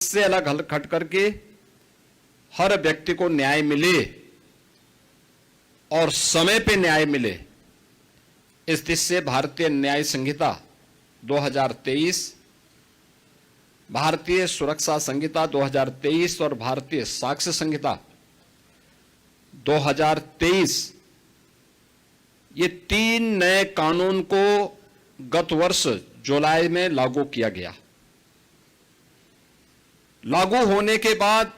से अलग हट करके हर व्यक्ति को न्याय मिले और समय पे न्याय मिले, इस दृष्टि से भारतीय न्याय संहिता 2023, भारतीय सुरक्षा संहिता 2023 और भारतीय साक्ष्य संहिता 2023 ये 3 नए कानून को गत वर्ष जुलाई में लागू किया गया। लागू होने के बाद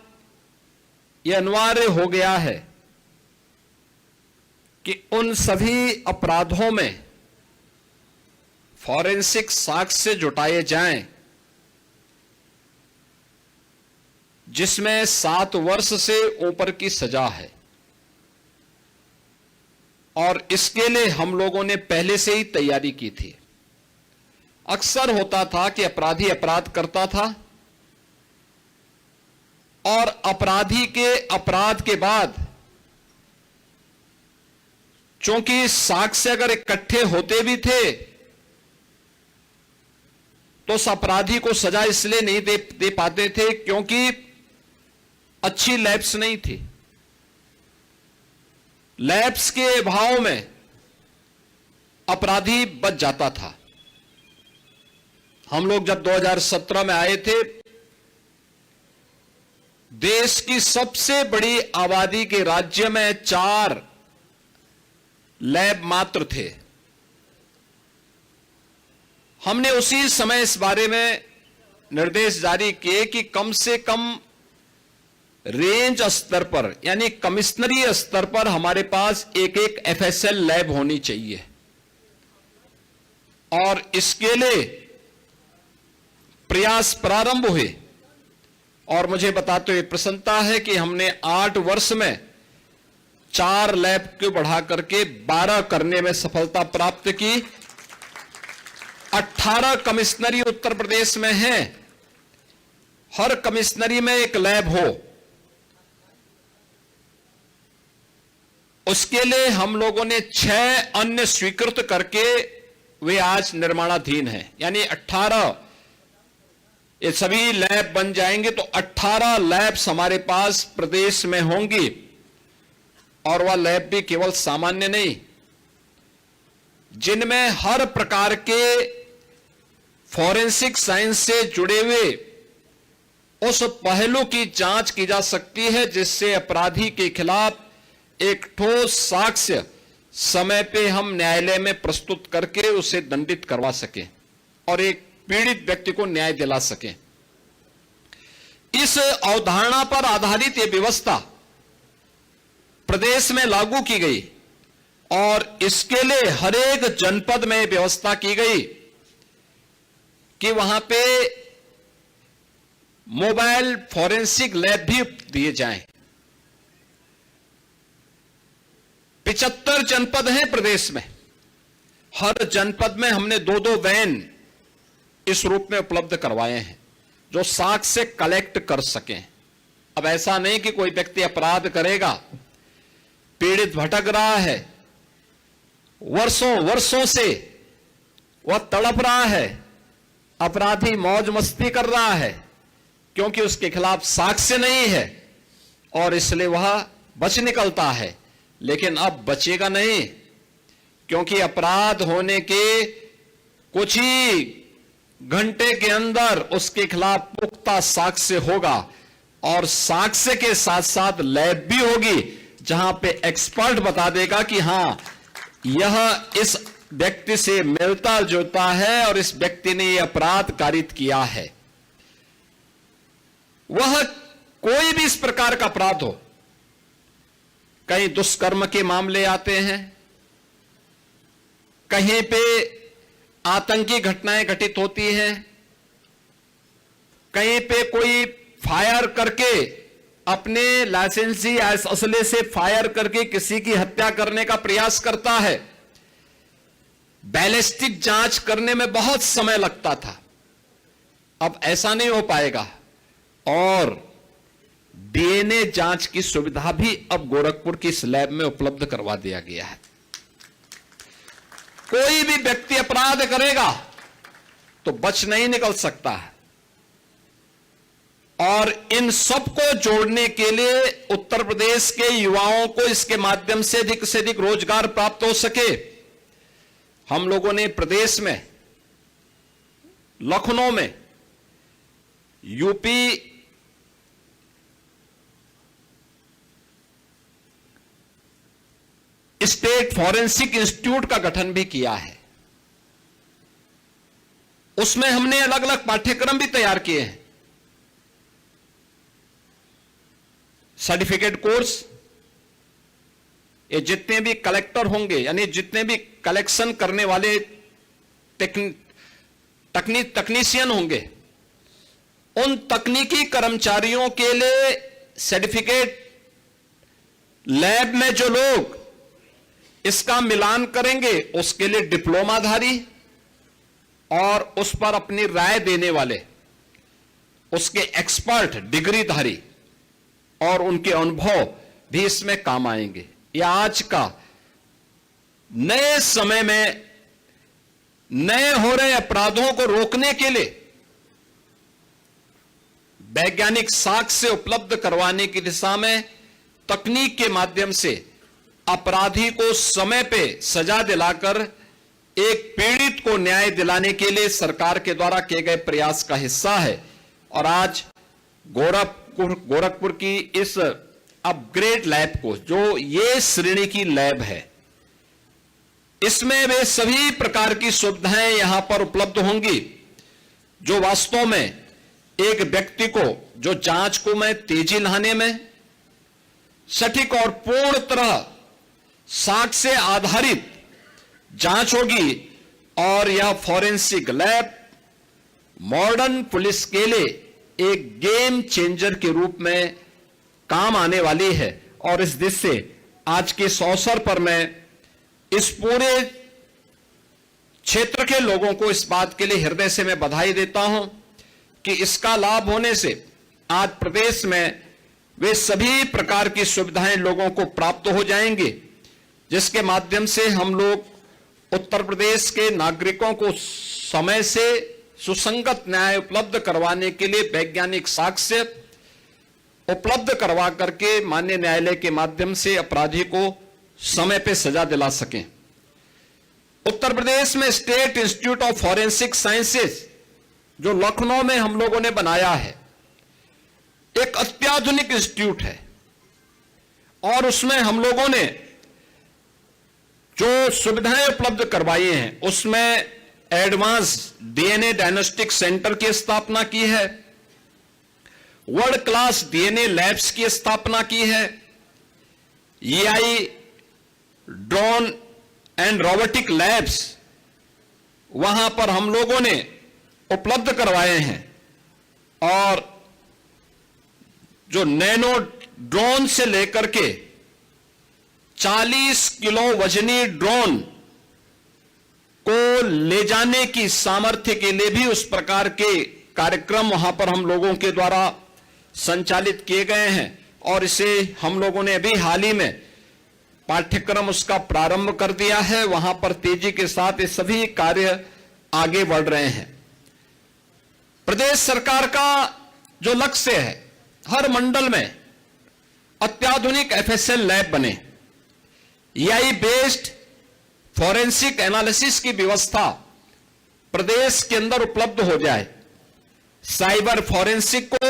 यह अनिवार्य हो गया है कि उन सभी अपराधों में फॉरेंसिक साक्ष्य जुटाए जाएं जिसमें 7 वर्ष से ऊपर की सजा है, और इसके लिए हम लोगों ने पहले से ही तैयारी की थी। अक्सर होता था कि अपराधी अपराध करता था और अपराधी के अपराध के बाद चूंकि साक्ष्य अगर इकट्ठे होते भी थे तो उस अपराधी को सजा इसलिए नहीं दे पाते थे क्योंकि अच्छी लैप्स नहीं थी। लैप्स के अभाव में अपराधी बच जाता था। हम लोग जब 2017 में आए थे, देश की सबसे बड़ी आबादी के राज्य में 4 लैब मात्र थे। हमने उसी समय इस बारे में निर्देश जारी किए कि कम से कम रेंज स्तर पर यानी कमिश्नरी स्तर पर हमारे पास एक एफएसएल लैब होनी चाहिए, और इसके लिए प्रयास प्रारंभ हुए। और मुझे बताते हुए प्रसन्नता है कि हमने 8 वर्ष में 4 लैब को बढ़ा करके 12 करने में सफलता प्राप्त की। 18 कमिश्नरी उत्तर प्रदेश में हैं, हर कमिश्नरी में एक लैब हो। उसके लिए हम लोगों ने 6 अन्य स्वीकृत करके वे आज निर्माणाधीन हैं, यानी 18 ये सभी लैब बन जाएंगे तो 18 लैब्स हमारे पास प्रदेश में होंगी। और वह लैब भी केवल सामान्य नहीं, जिनमें हर प्रकार के फॉरेंसिक साइंस से जुड़े हुए उस पहलू की जांच की जा सकती है जिससे अपराधी के खिलाफ एक ठोस साक्ष्य समय पे हम न्यायालय में प्रस्तुत करके उसे दंडित करवा सकें और एक पीड़ित व्यक्ति को न्याय दिला सकें। इस अवधारणा पर आधारित यह व्यवस्था प्रदेश में लागू की गई और इसके लिए हर एक जनपद में व्यवस्था की गई कि वहां पे मोबाइल फॉरेंसिक लैब भी दिए जाएं। 75 जनपद हैं प्रदेश में, हर जनपद में हमने 2-2 वैन इस रूप में उपलब्ध करवाए हैं जो साक्ष्य कलेक्ट कर सकें। अब ऐसा नहीं कि कोई व्यक्ति अपराध करेगा, पीड़ित भटक रहा है, वर्षों से वह तड़प रहा है, अपराधी मौज मस्ती कर रहा है क्योंकि उसके खिलाफ साक्ष्य नहीं है और इसलिए वह बच निकलता है, लेकिन अब बचेगा नहीं क्योंकि अपराध होने के कुछ ही घंटे के अंदर उसके खिलाफ पुख्ता साक्ष्य होगा और साक्ष्य के साथ साथ लैब भी होगी जहां पे एक्सपर्ट बता देगा कि हां यह इस व्यक्ति से मिलता जुलता है और इस व्यक्ति ने यह अपराध कारित किया है। वह कोई भी इस प्रकार का अपराध हो, कहीं दुष्कर्म के मामले आते हैं, कहीं पे आतंकी घटनाएं घटित होती हैं, कहीं पे कोई फायर करके अपने लाइसेंसी असले से फायर करके किसी की हत्या करने का प्रयास करता है। बैलिस्टिक जांच करने में बहुत समय लगता था, अब ऐसा नहीं हो पाएगा। और डीएनए जांच की सुविधा भी अब गोरखपुर की इस लैब में उपलब्ध करवा दिया गया है। कोई भी व्यक्ति अपराध करेगा तो बच नहीं निकल सकता है और इन सबको जोड़ने के लिए उत्तर प्रदेश के युवाओं को इसके माध्यम से अधिक रोजगार प्राप्त हो सके, हम लोगों ने प्रदेश में लखनऊ में यूपी स्टेट फॉरेंसिक इंस्टीट्यूट का गठन भी किया है। उसमें हमने अलग अलग पाठ्यक्रम भी तैयार किए हैं। सर्टिफिकेट कोर्स, ये जितने भी कलेक्टर होंगे, यानी जितने भी कलेक्शन करने वाले तकनीशियन होंगे, उन तकनीकी कर्मचारियों के लिए सर्टिफिकेट लैब में जो लोग इसका मिलान करेंगे, उसके लिए डिप्लोमाधारी और उस पर अपनी राय देने वाले, उसके एक्सपर्ट डिग्रीधारी और उनके अनुभव भी इसमें काम आएंगे। यह आज का नए समय में नए हो रहे अपराधों को रोकने के लिए वैज्ञानिक साक्ष्य उपलब्ध करवाने की दिशा में तकनीक के माध्यम से अपराधी को समय पे सजा दिलाकर एक पीड़ित को न्याय दिलाने के लिए सरकार के द्वारा किए गए प्रयास का हिस्सा है। और आज गोरखपुर की इस अपग्रेड लैब को, जो ये श्रेणी की लैब है, इसमें वे सभी प्रकार की सुविधाएं यहां पर उपलब्ध होंगी जो वास्तव में एक व्यक्ति को, जो जांच को में तेजी लाने में, सटीक और पूर्ण तरह साक्ष्य आधारित जांच होगी। और यह फॉरेंसिक लैब मॉडर्न पुलिस के लिए एक गेम चेंजर के रूप में काम आने वाली है। और इस दिशा से आज के इस अवसर पर मैं इस पूरे क्षेत्र के लोगों को इस बात के लिए हृदय से मैं बधाई देता हूं कि इसका लाभ होने से आज प्रदेश में वे सभी प्रकार की सुविधाएं लोगों को प्राप्त हो जाएंगी, जिसके माध्यम से हम लोग उत्तर प्रदेश के नागरिकों को समय से सुसंगत न्याय उपलब्ध करवाने के लिए वैज्ञानिक साक्ष्य उपलब्ध करवा करके माननीय न्यायालय के माध्यम से अपराधी को समय पे सजा दिला सकें। उत्तर प्रदेश में state institute of forensic sciences जो लखनऊ में हम लोगों ने बनाया है, एक अत्याधुनिक इंस्टीट्यूट है। और उसमें हम लोगों ने जो सुविधाएं उपलब्ध करवाई हैं, उसमें एडवांस डीएनए डायग्नोस्टिक सेंटर की स्थापना की है, वर्ल्ड क्लास डीएनए लैब्स की स्थापना की है, AI drone and robotic labs वहां पर हम लोगों ने उपलब्ध करवाए हैं। और जो नैनो ड्रोन से लेकर के 40 किलो वजनी ड्रोन को ले जाने की सामर्थ्य के लिए भी उस प्रकार के कार्यक्रम वहां पर हम लोगों के द्वारा संचालित किए गए हैं। और इसे हम लोगों ने अभी हाल ही में पाठ्यक्रम उसका प्रारंभ कर दिया है। वहां पर तेजी के साथ ये सभी कार्य आगे बढ़ रहे हैं। प्रदेश सरकार का जो लक्ष्य है, हर मंडल में अत्याधुनिक एफएसएल लैब बने, एआई बेस्ड फॉरेंसिक एनालिसिस की व्यवस्था प्रदेश के अंदर उपलब्ध हो जाए, साइबर फॉरेंसिक को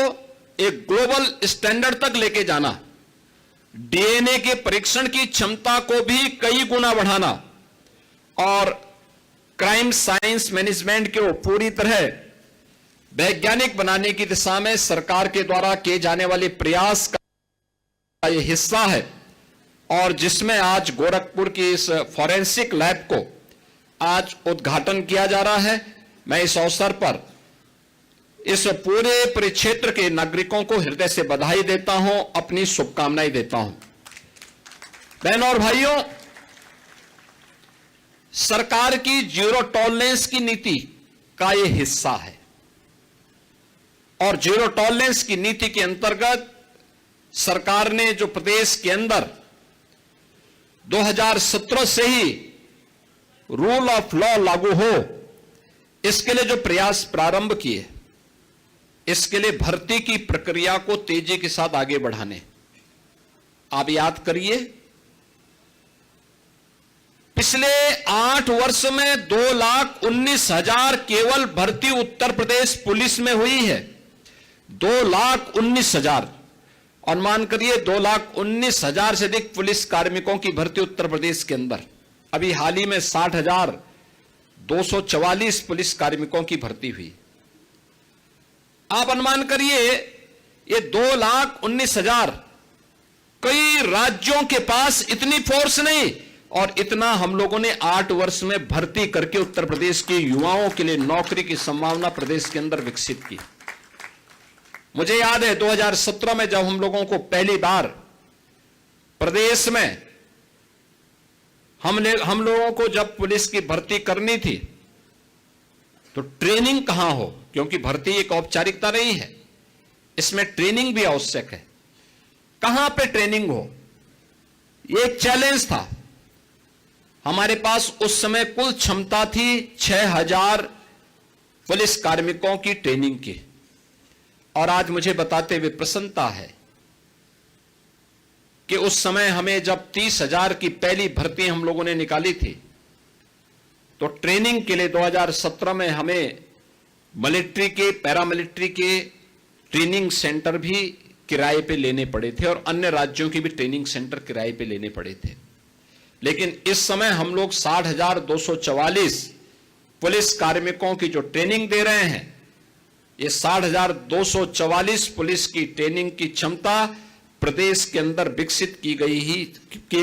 एक ग्लोबल स्टैंडर्ड तक लेके जाना, डीएनए के परीक्षण की क्षमता को भी कई गुना बढ़ाना और क्राइम साइंस मैनेजमेंट को पूरी तरह वैज्ञानिक बनाने की दिशा में सरकार के द्वारा किए जाने वाले प्रयास का यह हिस्सा है। और जिसमें आज गोरखपुर की इस फॉरेंसिक लैब को आज उद्घाटन किया जा रहा है। मैं इस अवसर पर इस पूरे परिक्षेत्र के नागरिकों को हृदय से बधाई देता हूं, अपनी शुभकामनाएं देता हूं। बहनों और भाइयों, सरकार की जीरो टॉलरेंस की नीति का यह हिस्सा है। और जीरो टॉलरेंस की नीति के अंतर्गत सरकार ने जो प्रदेश के अंदर 2017 से ही रूल ऑफ लॉ लागू हो, इसके लिए जो प्रयास प्रारंभ किए, इसके लिए भर्ती की प्रक्रिया को तेजी के साथ आगे बढ़ाने। आप याद करिए, पिछले 8 वर्ष में 2,19,000 केवल भर्ती उत्तर प्रदेश पुलिस में हुई है। 2,19,000, और मान करिए 2,19,000 से अधिक पुलिस कार्मिकों की भर्ती उत्तर प्रदेश के अंदर। अभी हाल ही में 60,244 पुलिस कार्मिकों की भर्ती हुई। आप अनुमान करिए, ये 2,19,000, कई राज्यों के पास इतनी फोर्स नहीं, और इतना हम लोगों ने 8 वर्ष में भर्ती करके उत्तर प्रदेश के युवाओं के लिए नौकरी की संभावना प्रदेश के अंदर विकसित की। मुझे याद है 2017 में जब हम लोगों को पहली बार प्रदेश में हम लोगों को जब पुलिस की भर्ती करनी थी, तो ट्रेनिंग कहां हो, क्योंकि भर्ती एक औपचारिकता नहीं है, इसमें ट्रेनिंग भी आवश्यक है। कहां पे ट्रेनिंग हो, ये एक चैलेंज था। हमारे पास उस समय कुल क्षमता थी 6,000 पुलिस कार्मिकों की ट्रेनिंग की, और आज मुझे बताते हुए प्रसन्नता है कि उस समय हमें जब 30,000 की पहली भर्ती हम लोगों ने निकाली थी, तो ट्रेनिंग के लिए 2017 में हमें मिलिट्री के, पैरामिलिट्री के ट्रेनिंग सेंटर भी किराए पे लेने पड़े थे, और अन्य राज्यों के भी ट्रेनिंग सेंटर किराए पे लेने पड़े थे। लेकिन इस समय हम लोग 60,244 पुलिस कार्मिकों की जो ट्रेनिंग दे रहे हैं, ये 60,244 पुलिस की ट्रेनिंग की क्षमता प्रदेश के अंदर विकसित किए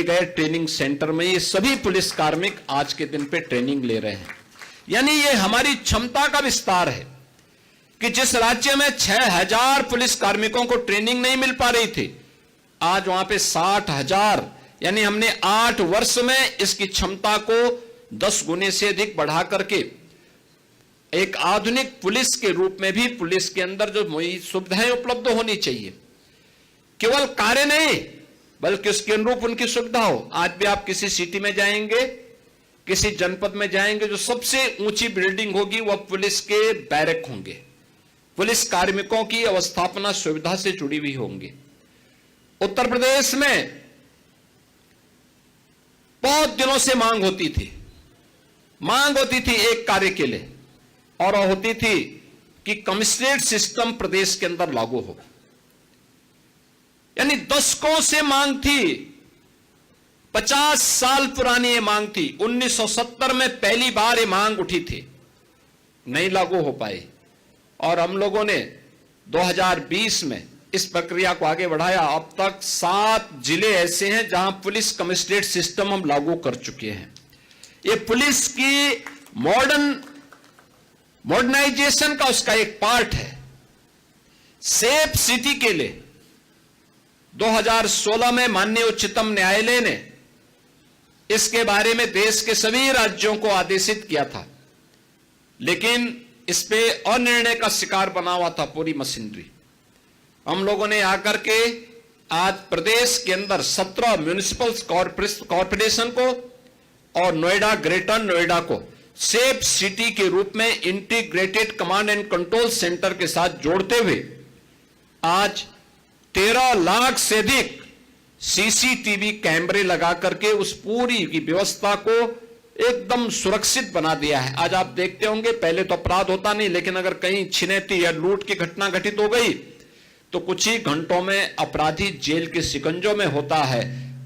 गए ट्रेनिंग सेंटर में ये सभी पुलिस कार्मिक आज के दिन पे ट्रेनिंग ले रहे हैं। यानी ये हमारी क्षमता का विस्तार है कि जिस राज्य में 6,000 पुलिस कार्मिकों को ट्रेनिंग नहीं मिल पा रही थी, आज वहां पे 60,000, यानी हमने 8 वर्ष में इसकी क्षमता को 10 गुने से अधिक बढ़ा करके एक आधुनिक पुलिस के रूप में भी पुलिस के अंदर जो सुविधाएं उपलब्ध होनी चाहिए, केवल कार्य नहीं बल्कि उसके अनुरूप उनकी सुविधा हो। आज भी आप किसी सिटी में जाएंगे, किसी जनपद में जाएंगे, जो सबसे ऊंची बिल्डिंग होगी वह पुलिस के बैरक होंगे, पुलिस कार्मिकों की अवस्थापना सुविधा से जुड़ी हुई होंगी। उत्तर प्रदेश में बहुत दिनों से मांग होती थी एक कार्य के लिए, और होती थी कि कमिश्नरेट सिस्टम प्रदेश के अंदर लागू हो। यानी दशकों से मांग थी, 50 साल पुरानी ये मांग थी। 1970 में पहली बार ये मांग उठी थी, नहीं लागू हो पाई, और हम लोगों ने 2020 में इस प्रक्रिया को आगे बढ़ाया। अब तक 7 जिले ऐसे हैं जहां पुलिस कमिश्नरेट सिस्टम हम लागू कर चुके हैं। ये पुलिस की मॉडर्नाइजेशन का उसका एक पार्ट है। सेफ सिटी के लिए 2016 में माननीय उच्चतम न्यायालय ने इसके बारे में देश के सभी राज्यों को आदेशित किया था, लेकिन इस पे अनिर्णय का शिकार बना हुआ था पूरी मशीनरी। हम लोगों ने आकर के आज प्रदेश के अंदर 17 म्युनिसिपल कॉर्पोरेशन को और नोएडा, ग्रेटर नोएडा को सेफ सिटी के रूप में integrated command and control centre के साथ जोड़ते हुए आज 13 लाख से अधिक सीसीटीवी कैमरे लगा करके उस पूरी की व्यवस्था को एकदम सुरक्षित बना दिया है। आज आप देखते होंगे, पहले तो अपराध होता नहीं, लेकिन अगर कहीं छिनैती या लूट की घटना घटित हो गई तो कुछ ही घंटों में अपराधी जेल के शिकंजों में होता है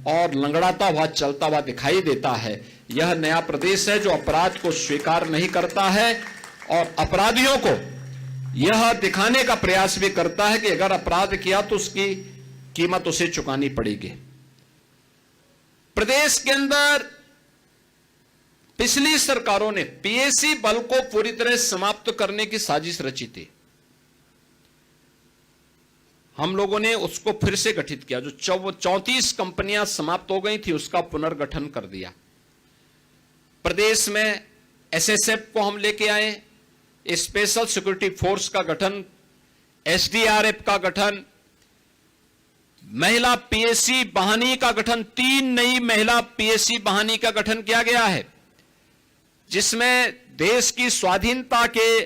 और लंगड़ाता हुआ चलता हुआ दिखाई देता है। यह नया प्रदेश है जो अपराध को स्वीकार नहीं करता है और अपराधियों को यह दिखाने का प्रयास भी करता है कि अगर अपराध किया तो उसकी कीमत उसे चुकानी पड़ेगी। प्रदेश के अंदर पिछली सरकारों ने पीएसी बल को पूरी तरह समाप्त करने की साजिश रची थी। हम लोगों ने उसको फिर से गठित किया। जो 34 कंपनियां समाप्त हो गई थी उसका पुनर्गठन कर दिया। प्रदेश में एसएसएफ को हम लेके आए, स्पेशल सिक्योरिटी फोर्स का गठन, एसडीआरएफ का गठन, महिला पीएसी बहानी का गठन, 3 नई महिला पीएसी बहानी का गठन किया गया है, जिसमें देश की स्वाधीनता के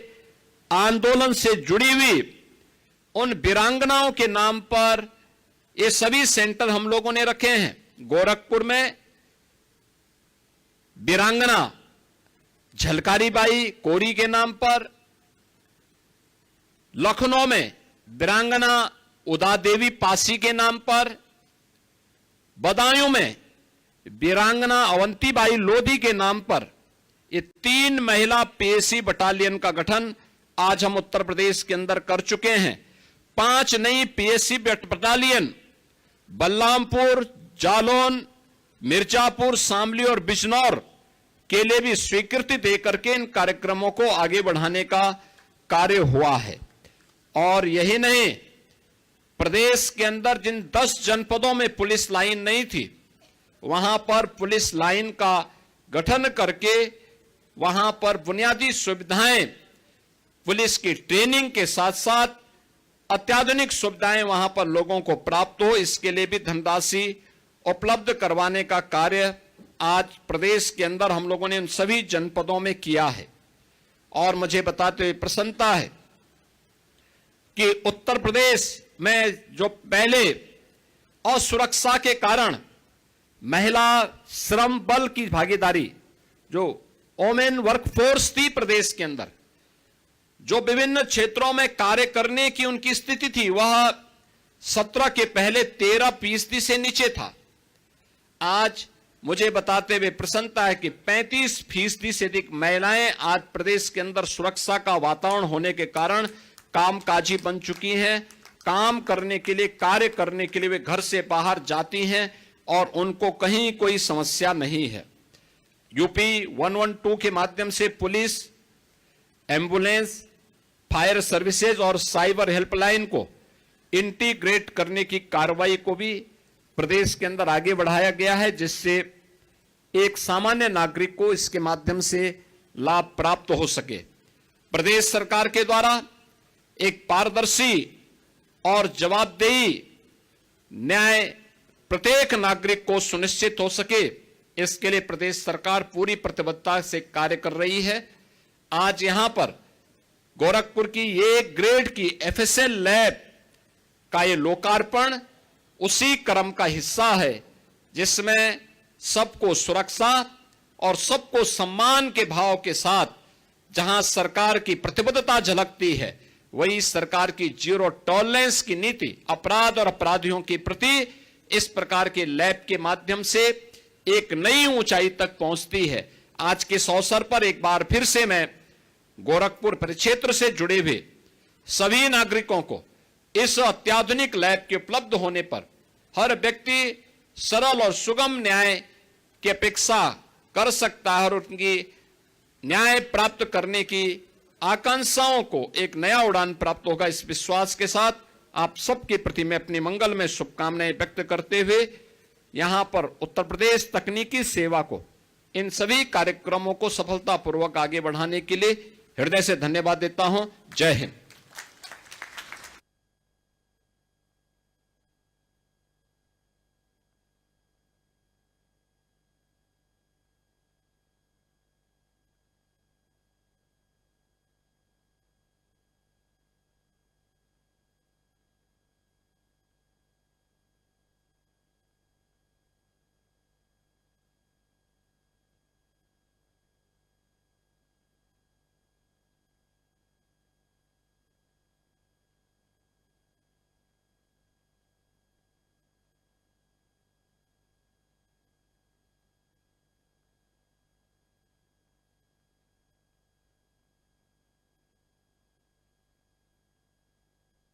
आंदोलन से जुड़ी हुई उन वीरांगनाओं के नाम पर ये सभी सेंटर हम लोगों ने रखे हैं। गोरखपुर में वीरांगना झलकारी बाई कोरी के नाम पर, लखनऊ में वीरांगना उदा देवी पासी के नाम पर, बदायूं में वीरांगना अवंतीबाई लोधी के नाम पर ये 3 महिला पीएसी बटालियन का गठन आज हम उत्तर प्रदेश के अंदर कर चुके हैं। 5 नई पीएसी बटालियन बलरामपुर, जालौन, मिर्जापुर, शामली और बिजनौर के लिए भी स्वीकृति देकर के इन कार्यक्रमों को आगे बढ़ाने का कार्य हुआ है। और यही नहीं, प्रदेश के अंदर जिन 10 जनपदों में पुलिस लाइन नहीं थी, वहां पर पुलिस लाइन का गठन करके वहां पर बुनियादी सुविधाएं, पुलिस की ट्रेनिंग के साथ साथ अत्याधुनिक सुविधाएं वहां पर लोगों को प्राप्त हो, इसके लिए भी धनराशि उपलब्ध करवाने का कार्य आज प्रदेश के अंदर हम लोगों ने उन सभी जनपदों में किया है। और मुझे बताते हुए प्रसन्नता है कि उत्तर प्रदेश में जो पहले असुरक्षा के कारण महिला श्रम बल की भागीदारी, जो वोमेन वर्कफोर्स थी प्रदेश के अंदर, जो विभिन्न क्षेत्रों में कार्य करने की उनकी स्थिति थी, वह 17 के पहले 13% से नीचे था। आज मुझे बताते हुए प्रसन्नता है कि 35% से अधिक महिलाएं आज प्रदेश के अंदर सुरक्षा का वातावरण होने के कारण कामकाजी बन चुकी हैं। काम करने के लिए, कार्य करने के लिए वे घर से बाहर जाती हैं और उनको कहीं कोई समस्या नहीं है। यूपी 112 के माध्यम से पुलिस, एम्बुलेंस, फायर सर्विसेज और साइबर हेल्पलाइन को इंटीग्रेट करने की कार्रवाई को भी प्रदेश के अंदर आगे बढ़ाया गया है, जिससे एक सामान्य नागरिक को इसके माध्यम से लाभ प्राप्त हो सके। प्रदेश सरकार के द्वारा एक पारदर्शी और जवाबदेही न्याय प्रत्येक नागरिक को सुनिश्चित हो सके, इसके लिए प्रदेश सरकार पूरी प्रतिबद्धता से कार्य कर रही है। आज यहां पर गोरखपुर की ये ग्रेड की एफएसएल लैब का ये लोकार्पण उसी क्रम का हिस्सा है, जिसमें सबको सुरक्षा और सबको सम्मान के भाव के साथ जहां सरकार की प्रतिबद्धता झलकती है, वही सरकार की जीरो टॉलरेंस की नीति अपराध और अपराधियों के प्रति इस प्रकार के लैब के माध्यम से एक नई ऊंचाई तक पहुंचती है। आज के इस अवसर पर एक बार फिर से मैं गोरखपुर परिक्षेत्र से जुड़े हुए सभी नागरिकों को इस अत्याधुनिक लैब के उपलब्ध होने पर हर व्यक्ति सरल और सुगम न्याय की अपेक्षा कर सकता है और उनकी न्याय प्राप्त करने की आकांक्षाओं को एक नया उड़ान प्राप्त होगा। इस विश्वास के साथ आप सबके प्रति मैं अपनी मंगल में शुभकामनाएं व्यक्त करते हुए यहां पर उत्तर प्रदेश तकनीकी सेवा को इन सभी कार्यक्रमों को सफलतापूर्वक आगे बढ़ाने के लिए हृदय से धन्यवाद देता हूं। जय हिंद।